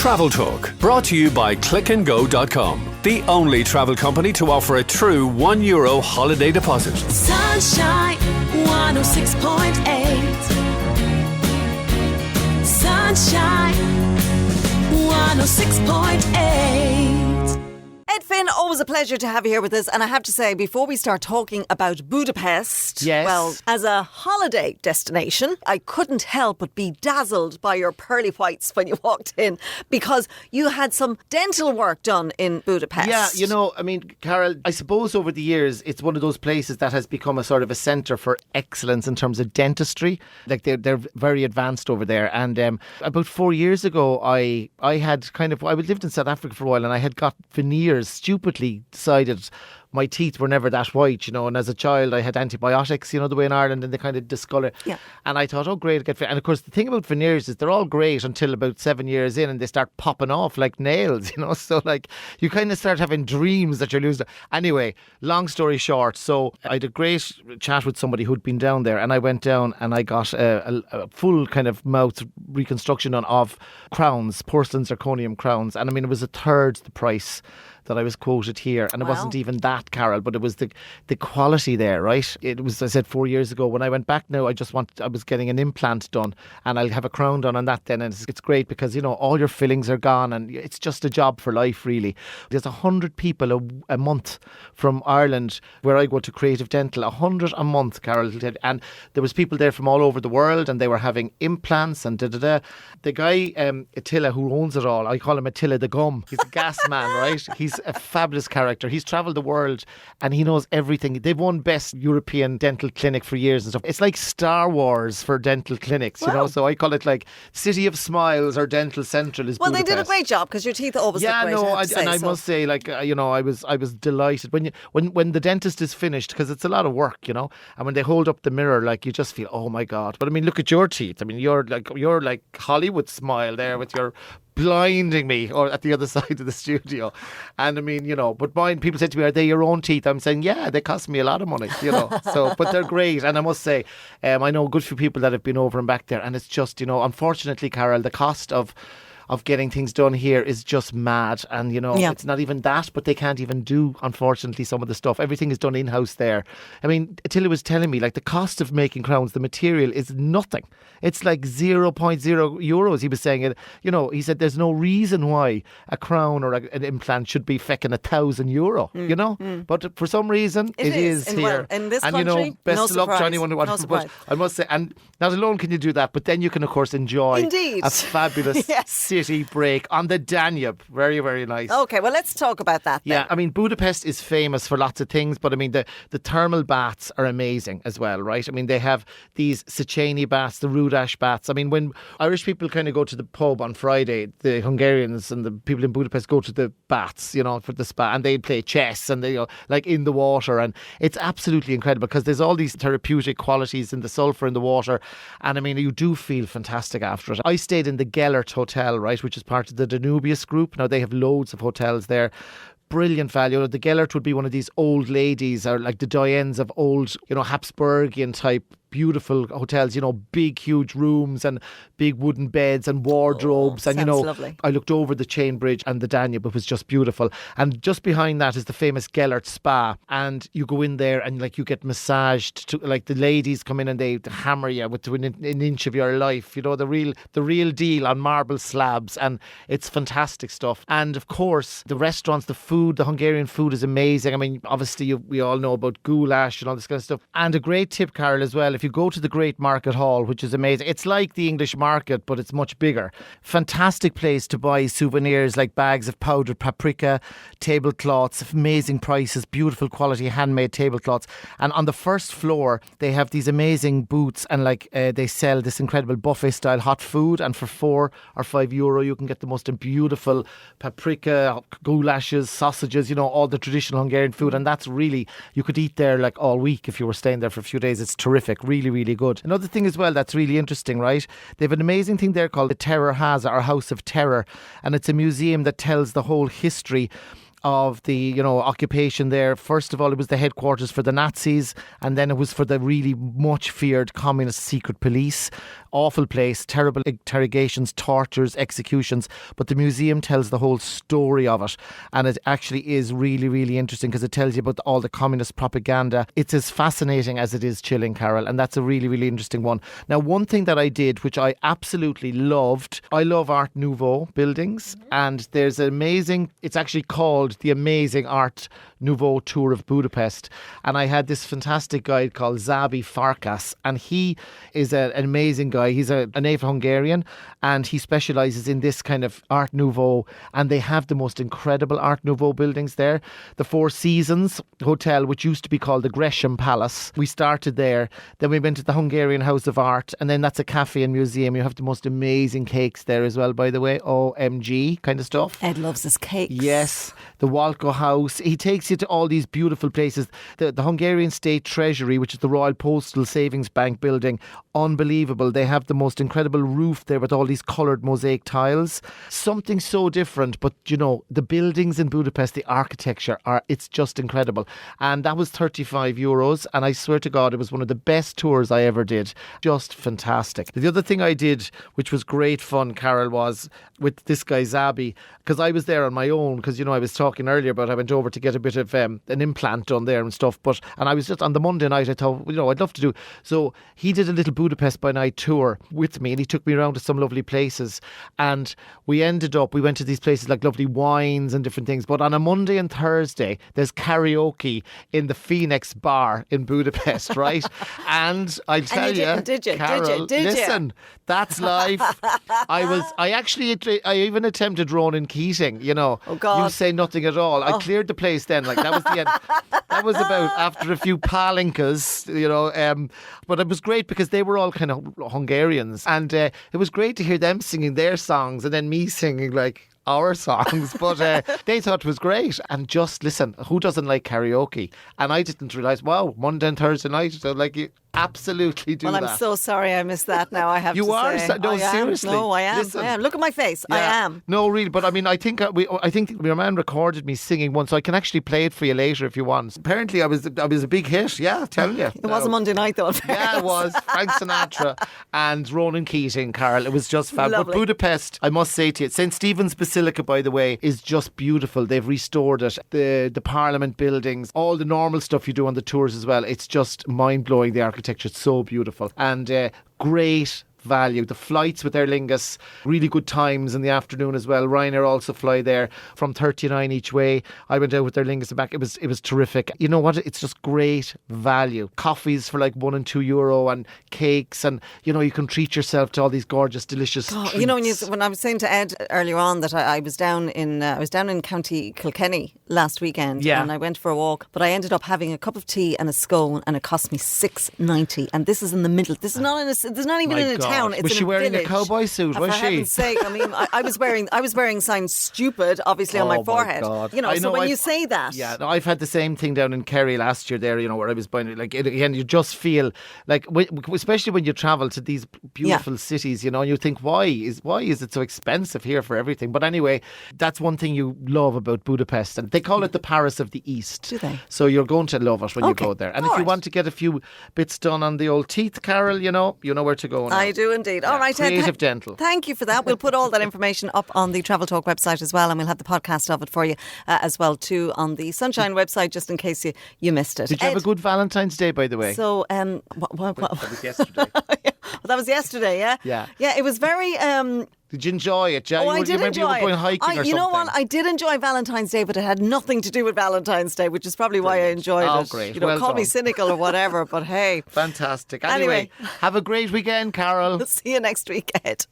TravelTalk, brought to you by clickandgo.com, the only travel company to offer a true €1 holiday deposit. Sunshine 106.8. Sunshine 106.8. Ed Finn, always a pleasure to have you here with us. And I have to say, before we start talking about Budapest, yes, well, as a holiday destination, I couldn't help but be dazzled by your pearly whites when you walked in, because you had some dental work done in Budapest. Yeah, you know, I mean, Carol, I suppose over the years, it's one of those places that has become a sort of a centre for excellence in terms of dentistry. Like they're very advanced over there. And about 4 years ago, I lived in South Africa for a while, and I had got veneers. Stupidly decided my teeth were never that white, you know, and as a child I had antibiotics, you know, the way in Ireland, and they kind of discolour. Yeah. And I thought, oh great, get fit. And of course the thing about veneers is they're all great until about 7 years in, and they start popping off like nails, you know, so like you kind of start having dreams that you're losing. Anyway, long story short, so I had a great chat with somebody who'd been down there, and I went down and I got a full kind of mouth reconstruction of crowns, porcelain zirconium crowns, and I mean it was a third the price that I was quoted here, and it wasn't even that, Carol, but it was the quality there, right? It was, I said, 4 years ago. When I went back now, I was getting an implant done, and I'll have a crown done on that then, and it's great because, you know, all your fillings are gone, and it's just a job for life, really. There's 100 people a month from Ireland where I go to Creative Dental, 100 a month, Carol, and there was people there from all over the world, and they were having implants and da-da-da. The guy, Attila, who owns it all, I call him Attila the Gum. He's a gas man, right? He's a fabulous character. He's travelled the world and he knows everything. They've won best European dental clinic for years and stuff. It's like Star Wars for dental clinics, you know, so I call it like City of Smiles or Dental Central is Budapest. They did a great job because your teeth always look great. I must say, like, you know, I was delighted when the dentist is finished, because it's a lot of work, you know, and when they hold up the mirror, like, you just feel, oh my God. But I mean, look at your teeth. I mean, you're like Hollywood smile there with your blinding me, or at the other side of the studio. And I mean, you know, but mine, people say to me, are they your own teeth? I'm saying, yeah, they cost me a lot of money, you know. So, but they're great. And I must say, I know a good few people that have been over and back there, and it's just, you know, unfortunately, Carol, the cost of getting things done here is just mad. And, you know, it's not even that, but they can't even do, unfortunately, some of the stuff. Everything is done in-house there. I mean, Attila was telling me, like, the cost of making crowns, the material is nothing. It's like 0.0 euros. He was saying it, you know, he said there's no reason why a crown or an implant should be fecking €1,000, you know? But for some reason, it is here. Well, in this and, country, you know, best of luck to anyone who wants to. But I must say, and not alone can you do that, but then you can, of course, enjoy a fabulous city break on the Danube. Very, very nice. Okay, well, let's talk about that then. Yeah, I mean, Budapest is famous for lots of things, but I mean, the thermal baths are amazing as well, right? I mean, they have these Széchenyi baths, the Rudas baths. I mean, when Irish people kind of go to the pub on Friday, the Hungarians and the people in Budapest go to the baths, you know, for the spa, and they play chess and they, you know, like in the water, and it's absolutely incredible because there's all these therapeutic qualities in the sulphur in the water, and I mean, you do feel fantastic after it. I stayed in the Gellert Hotel, right, which is part of the Danubius group. Now, they have loads of hotels there. Brilliant value. The Gellert would be one of these old ladies, or like the Dianes of old, you know, Habsburgian type beautiful hotels, you know, big huge rooms and big wooden beds and wardrobes, and you know, lovely. I looked over the Chain Bridge and the Danube. It was just beautiful. And just behind that is the famous Gellert Spa, and you go in there and like you get massaged to, like, the ladies come in and they hammer you with an inch of your life, you know, the real deal on marble slabs, and it's fantastic stuff. And of course the restaurants, the food, the Hungarian food is amazing. I mean, obviously we all know about goulash and all this kind of stuff. And a great tip, Carol, as well, if you go to the Great Market Hall, which is amazing. It's like the English market, but it's much bigger. Fantastic place to buy souvenirs like bags of powdered paprika, tablecloths, amazing prices, beautiful quality handmade tablecloths. And on the first floor, they have these amazing booths, and like they sell this incredible buffet style hot food. And for €4 or €5, you can get the most beautiful paprika, goulashes, sausages, you know, all the traditional Hungarian food. And that's really, you could eat there like all week if you were staying there for a few days. It's terrific. Really, really good. Another thing as well that's really interesting, right? They have an amazing thing there called the Terror Haza, or House of Terror, and it's a museum that tells the whole history of the, you know, occupation there. First of all, it was the headquarters for the Nazis, and then it was for the really much feared communist secret police. awful place, terrible interrogations, tortures, executions, but the museum tells the whole story of it, and it actually is really, really interesting because it tells you about all the communist propaganda. It's as fascinating as it is chilling, Carol, and that's a really, really interesting one. Now, one thing that I did, which I absolutely loved, I love Art Nouveau buildings, and there's an amazing, it's actually called the Amazing Art Nouveau Tour of Budapest, and I had this fantastic guide called Zabi Farkas, and he is an amazing guy. He's a native Hungarian, and he specialises in this kind of Art Nouveau, and they have the most incredible Art Nouveau buildings there. The Four Seasons Hotel, which used to be called the Gresham Palace, we started there, then we went to the Hungarian House of Art, and then that's a cafe and museum. You have the most amazing cakes there as well, by the way, OMG kind of stuff. Ed loves his cakes. Yes, the Walco House. He takes you to all these beautiful places. The Hungarian State Treasury, which is the Royal Postal Savings Bank building, unbelievable. They have the most incredible roof there with all these coloured mosaic tiles. Something so different, but you know, the buildings in Budapest, the architecture, it's just incredible. And that was €35, and I swear to God, it was one of the best tours I ever did. Just fantastic. The other thing I did, which was great fun, Carol, was with this guy Zabi, because I was there on my own, because, you know, I was talking earlier about I went over to get a bit of an implant done there and stuff, and I was just on the Monday night, I thought, you know, I'd love to do. So he did a little Budapest by night tour with me, and he took me around to some lovely places, and we went to these places like lovely wines and different things, but on a Monday and Thursday, there's karaoke in the Phoenix bar in Budapest, right? And I tell you, Carol, listen, that's life. I even attempted Ronan Keating, you know. Oh, God. You say nothing at all. I cleared the place then, like that was the end. That was about after a few palinkas, you know. But it was great because they were all kind of Hungarians, and it was great to hear them singing their songs and then me singing like our songs, but they thought it was great. And just listen, who doesn't like karaoke? And I didn't realise, wow, Monday and Thursday night, so like you absolutely do that. Well, I'm so sorry I missed that now, I have you to are say. no, seriously. No, I am. Listen. I am. Look at my face. Yeah. I am. No, really, but I mean, I think your man recorded me singing one, so I can actually play it for you later if you want. Apparently, I was a big hit. Yeah, telling you. It was a Monday night though. Yeah, it was. Frank Sinatra and Ronan Keating, Carol. It was just fab. But Budapest, I must say to you, St. Stephen's Basilica, by the way, is just beautiful. They've restored it. The Parliament buildings, all the normal stuff you do on the tours as well. It's just mind-blowing, the architecture. It's so beautiful. And great value. The flights with Aer Lingus, really good times in the afternoon as well. Ryanair also fly there from 39 each way. I went out with Aer Lingus and back. It was terrific. You know what? It's just great value. Coffees for like €1 and €2 and cakes, and you know, you can treat yourself to all these gorgeous, delicious treats. You know, when I was saying to Ed earlier on that I was down in County Kilkenny last weekend, and I went for a walk, but I ended up having a cup of tea and a scone, and it cost me $6.90. And this is in the middle. This is not even in a town. It's was in she wearing village. a cowboy suit? Was for she? For heaven's sake! I mean, I was wearing signs stupid, obviously, on my forehead. God. You know, so when you say that, yeah, no, I've had the same thing down in Kerry last year. There, you know, where I was buying like again, you just feel like, especially when you travel to these beautiful cities, you know, and you think, why is it so expensive here for everything? But anyway, that's one thing you love about Budapest, and they call it the Paris of the East. Do they? So you're going to love it when you go there. And if you want to get a few bits done on the old teeth, Carol, you know where to go now. I do indeed. All right, Creative Dental. Thank you for that. We'll put all that information up on the Travel Talk website as well, and we'll have the podcast of it for you as well too on the Sunshine website, just in case you missed it. Did you have a good Valentine's Day, by the way? So, what? That was yesterday. Well, that was yesterday, yeah? Yeah. Yeah, it was very... Did you enjoy it? Yeah, I did enjoy it. You were going hiking or something. You know what? I did enjoy Valentine's Day, but it had nothing to do with Valentine's Day, which is probably why I enjoyed it. Oh, great. You know, well call done. me cynical or whatever, but hey. Fantastic. Anyway, have a great weekend, Carol. See you next week, Ed.